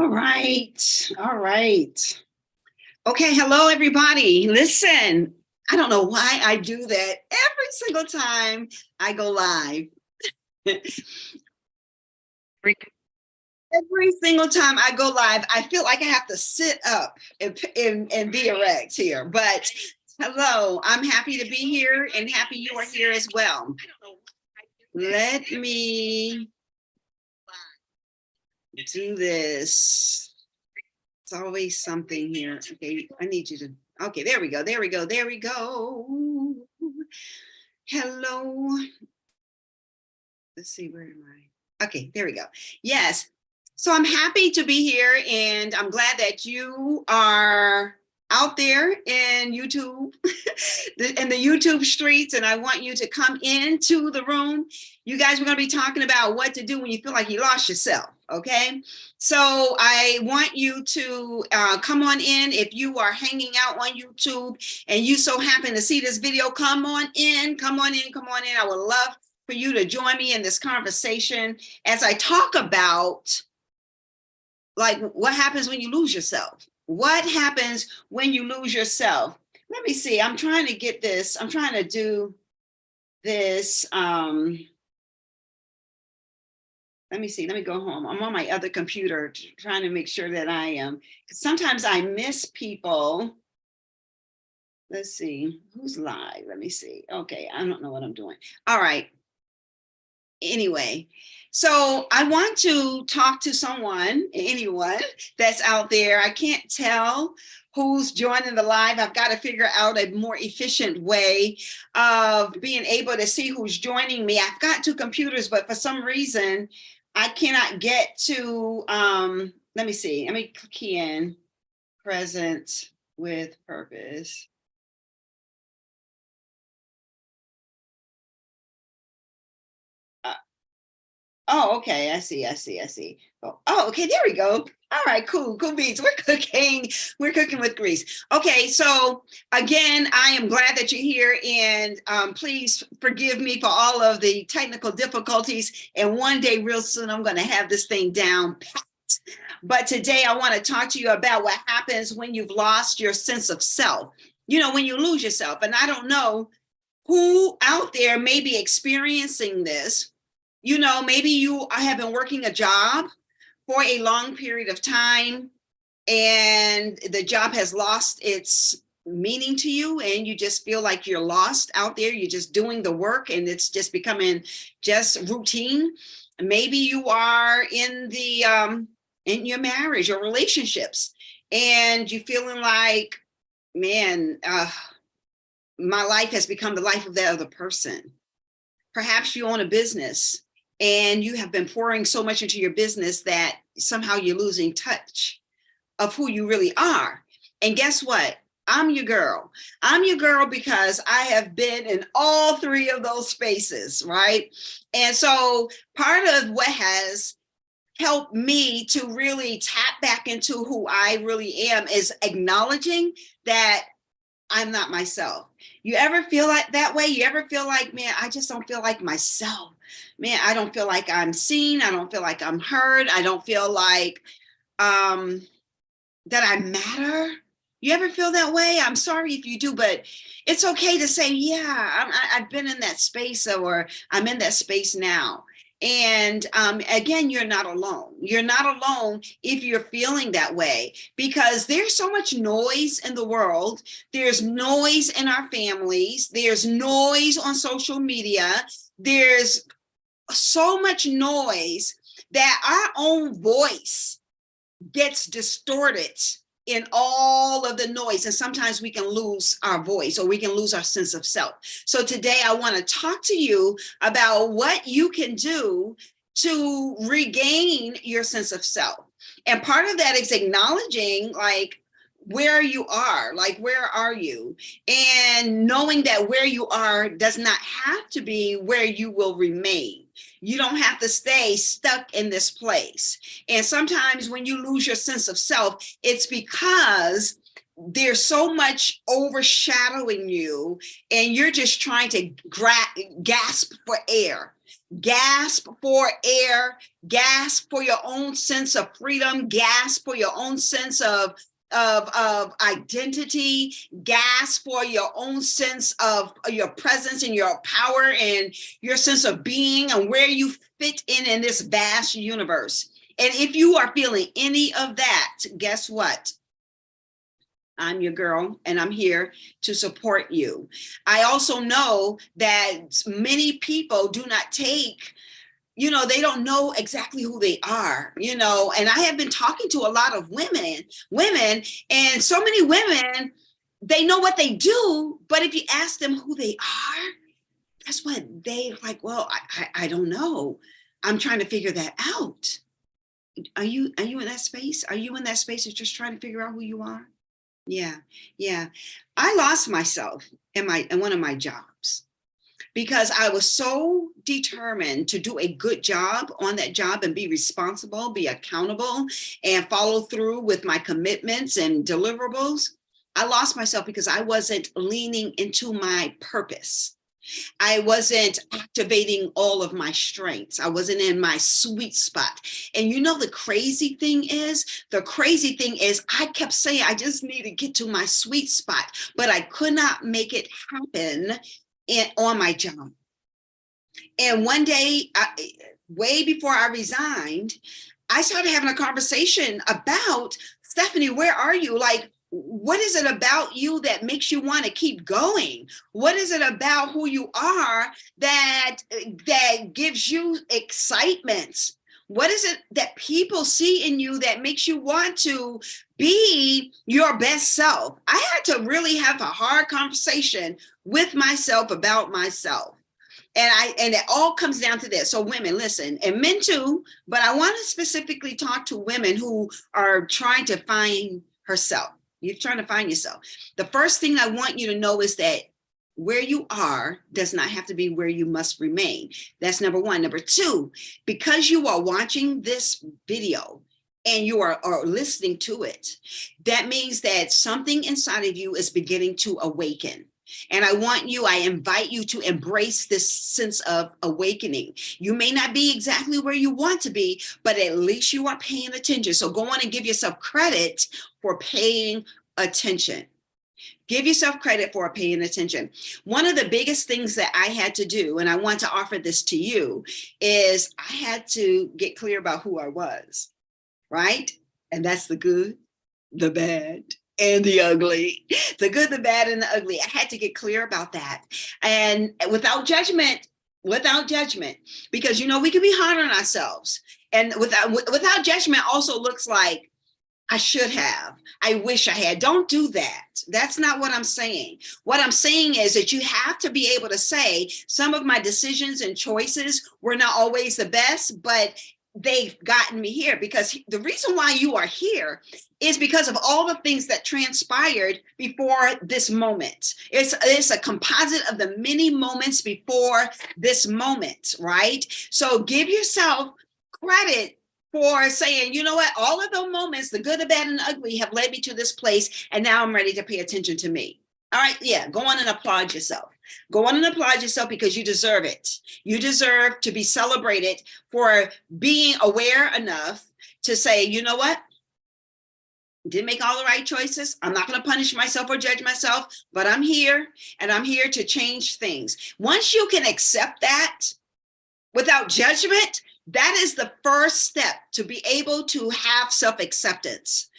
All right. All right. Okay. Hello, everybody. Listen, I don't know why I do that every single time I go live. Every single time I go live, I feel like I have to sit up and be erect here. But hello, I'm happy to be here and happy you are here as well. Let me do this. It's always something here. Okay, I need you to, okay, there we go, there we go, there we go. Hello. Let's see, where am I? Okay, there we go. Yes, so I'm happy to be here and I'm glad that you are out there in YouTube, in the YouTube streets, and I want you to come into the room. You guys, we're going to be talking about what to do when you feel like you lost yourself, okay? So I want you to come on in. If you are hanging out on YouTube and you so happen to see this video, come on in, come on in, come on in. I would love for you to join me in this conversation as I talk about like what happens when you lose yourself. What happens when you lose yourself? Let me see. I'm trying to get this. I'm trying to do this. Let me see. Let me go home. I'm on my other computer trying to make sure that I am. Sometimes I miss people. Let's see. Who's live? Let me see. Okay. I don't know what I'm doing. All right. Anyway, so I want to talk to anyone that's out there. I can't tell who's joining the live. I've got to figure out a more efficient way of being able to see who's joining me. I've got two computers, but for some reason, I cannot get to, let me see, let me key in present with purpose. Oh, okay. I see. Oh, okay. There we go. All right, cool beans. We're cooking with grease. Okay, so again, I am glad that you're here, and please forgive me for all of the technical difficulties. And one day, real soon, I'm going to have this thing down pat. But today, I want to talk to you about what happens when you've lost your sense of self. You know, when you lose yourself. And I don't know who out there may be experiencing this. You know, maybe you have been working a job for a long period of time and the job has lost its meaning to you and you just feel like you're lost out there. You're just doing the work and it's just becoming just routine. Maybe you are in your marriage or relationships and you're feeling like, man, my life has become the life of that other person. Perhaps you own a business and you have been pouring so much into your business that somehow you're losing touch of who you really are. And guess what? I'm your girl. I'm your girl because I have been in all three of those spaces, right? And so part of what has helped me to really tap back into who I really am is acknowledging that I'm not myself. You ever feel like that way? You ever feel like, man, I just don't feel like myself. Man, I don't feel like I'm seen. I don't feel like I'm heard. I don't feel like that I matter. You ever feel that way? I'm sorry if you do, but it's okay to say, yeah, I've been in that space or I'm in that space now. And again, you're not alone. You're not alone if you're feeling that way because there's so much noise in the world. There's noise in our families. There's noise on social media. There's so much noise that our own voice gets distorted in all of the noise. And sometimes we can lose our voice or we can lose our sense of self. So today I want to talk to you about what you can do to regain your sense of self. And part of that is acknowledging like where you are, like where are you? And knowing that where you are does not have to be where you will remain. You don't have to stay stuck in this place. And sometimes when you lose your sense of self, it's because there's so much overshadowing you and you're just trying to gasp for air. gasp for air, gasp for your own sense of freedom, gasp for your own sense of identity, gasp for your own sense of your presence and your power and your sense of being and where you fit in this vast universe. And if you are feeling any of that, guess what? I'm your girl and I'm here to support you. I also know that many people do not take, they don't know exactly who they are, and I have been talking to a lot of women, and so many women, they know what they do, but if you ask them who they are, guess what? They like, well, I don't know. I'm trying to figure that out. Are you in that space? Are you in that space of just trying to figure out who you are? Yeah, yeah. I lost myself in one of my jobs because I was so determined to do a good job on that job and be responsible, be accountable, and follow through with my commitments and deliverables. I lost myself because I wasn't leaning into my purpose. I wasn't activating all of my strengths. I wasn't in my sweet spot. And the crazy thing is, I kept saying, I just need to get to my sweet spot, but I could not make it happen on my job. And one day, way before I resigned, I started having a conversation about, Stephanie, where are you? Like, what is it about you that makes you want to keep going? What is it about who you are that gives you excitement? What is it that people see in you that makes you want to be your best self? I had to really have a hard conversation with myself about myself. And it all comes down to this. So women, listen, and men too, but I want to specifically talk to women who are trying to find herself. You're trying to find yourself. The first thing I want you to know is that where you are does not have to be where you must remain. That's number one. Number two, because you are watching this video and you are listening to it, that means that something inside of you is beginning to awaken. And I invite you to embrace this sense of awakening. You may not be exactly where you want to be, but at least you are paying attention. So go on and give yourself credit for paying attention. Give yourself credit for paying attention. One of the biggest things that I had to do, and I want to offer this to you, is I had to get clear about who I was, right? And that's the good, the bad, and the ugly. The good, the bad, and the ugly. I had to get clear about that. And without judgment, because we can be hard on ourselves. And without judgment also looks like, I should have, I wish I had. Don't do that. That's not what I'm saying. What I'm saying is that you have to be able to say, some of my decisions and choices were not always the best, but they've gotten me here. Because the reason why you are here is because of all the things that transpired before this moment. It's a composite of the many moments before this moment, right? So give yourself credit for saying, you know what, all of those moments, the good, the bad, and the ugly, have led me to this place, and now I'm ready to pay attention to me. All right, yeah, go on and applaud yourself. Go on and applaud yourself because you deserve it. You deserve to be celebrated for being aware enough to say, you know what, didn't make all the right choices. I'm not going to punish myself or judge myself, but I'm here, and I'm here to change things. Once you can accept that without judgment, that is the first step to be able to have self-acceptance.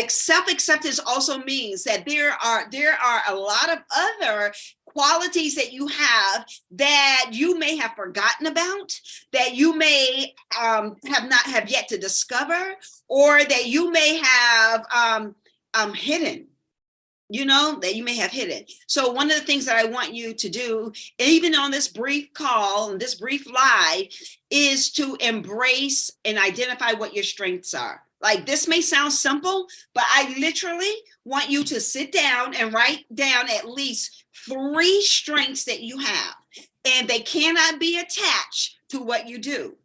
Self-acceptance also means that there are a lot of other qualities that you have that you may have forgotten about, that you may have yet to discover, or that you may have hidden. That you may have hidden. So one of the things that I want you to do, even on this brief call and this brief live, is to embrace and identify what your strengths are. Like, this may sound simple, but I literally want you to sit down and write down at least 3 strengths that you have, and they cannot be attached to what you do.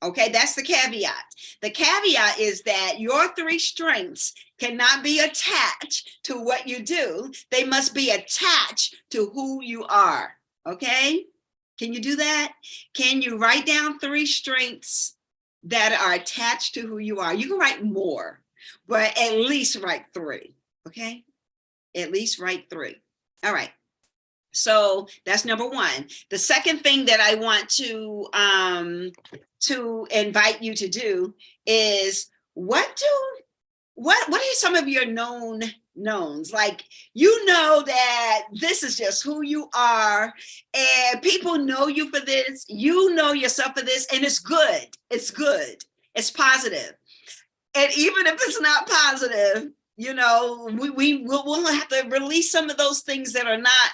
Okay, that's the caveat. The caveat is that your 3 strengths cannot be attached to what you do. They must be attached to who you are. Okay? Can you do that? Can you write down 3 strengths that are attached to who you are? You can write more, but at least write 3. Okay. At least write 3. All right. So that's number 1. The second thing that I want to invite you to do is what are some of your knowns? Like, you know that this is just who you are, and people know you for this. You know yourself for this, and it's good. It's good. It's positive. And even if it's not positive, you know, we'll have to release some of those things that are not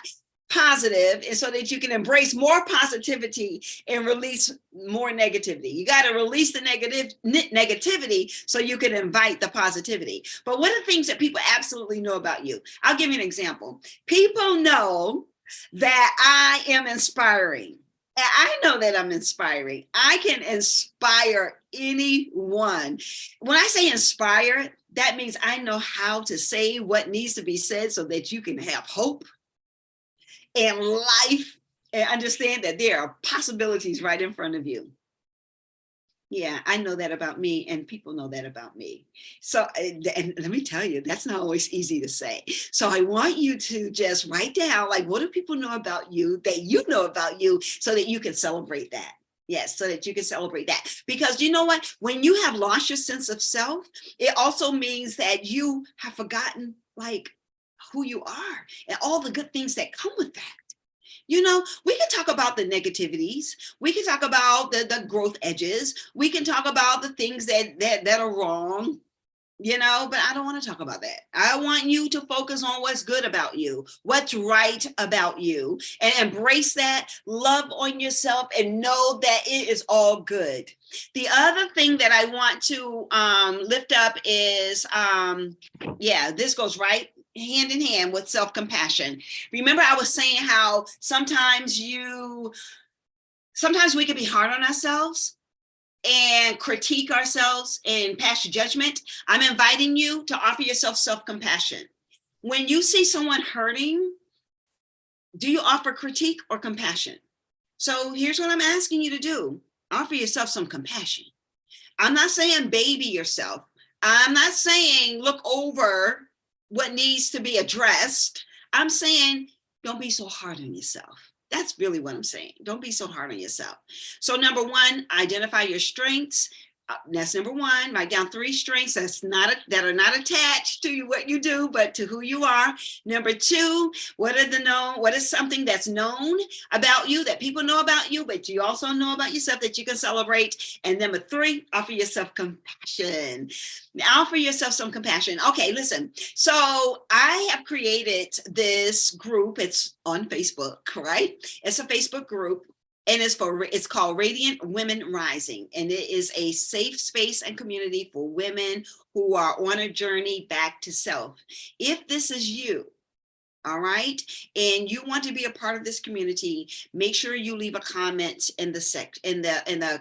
positive, and so that you can embrace more positivity and release more negativity. You got to release the negativity so you can invite the positivity. But what are things that people absolutely know about you? I'll give you an example. People know that I am inspiring. And I know that I'm inspiring. I can inspire anyone. When I say inspire, that means I know how to say what needs to be said so that you can have hope and life, and understand that there are possibilities right in front of you. Yeah, I know that about me, and people know that about me. So, and let me tell you, that's not always easy to say. So I want you to just write down, like, what do people know about you that you know about you, so that you can celebrate that. Yes, so that you can celebrate that. Because you know what? When you have lost your sense of self, it also means that you have forgotten, like, who you are and all the good things that come with that. You know, we can talk about the negativities. We can talk about the growth edges. We can talk about the things that are wrong, you know, but I don't want to talk about that. I want you to focus on what's good about you, what's right about you, and embrace that, love on yourself, and know that it is all good. The other thing that I want to lift up is, this goes right hand in hand with self-compassion. Remember, I was saying how sometimes we can be hard on ourselves and critique ourselves and pass judgment. I'm inviting you to offer yourself self-compassion. When you see someone hurting, do you offer critique or compassion? So here's what I'm asking you to do. Offer yourself some compassion. I'm not saying baby yourself. I'm not saying look over what needs to be addressed. I'm saying don't be so hard on yourself. That's really what I'm saying. Don't be so hard on yourself. So number 1, identify your strengths. That's number 1. Write down 3 strengths that are not attached to what you do, but to who you are. Number 2, what is something that's known about you, that people know about you, but you also know about yourself, that you can celebrate. And number 3, offer yourself compassion. Offer yourself some compassion. Okay, listen. So I have created this group. It's on Facebook, right? It's a Facebook group. And it's called Radiant Women Rising. And it is a safe space and community for women who are on a journey back to self. If this is you, all right, and you want to be a part of this community, make sure you leave a comment in the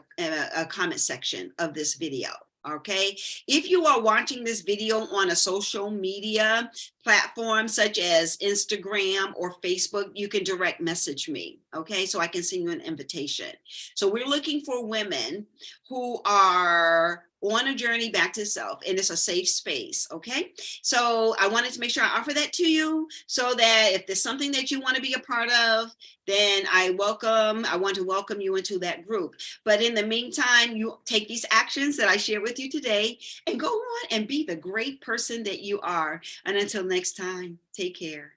comment section of this video. Okay, if you are watching this video on a social media platform such as Instagram or Facebook, you can direct message me. Okay, so I can send you an invitation. So we're looking for women who are on a journey back to self, and it's a safe space. Okay, so I wanted to make sure I offer that to you, so that if there's something that you want to be a part of, then I want to welcome you into that group. But in the meantime, you take these actions that I share with you today and go on and be the great person that you are. And until next time, take care.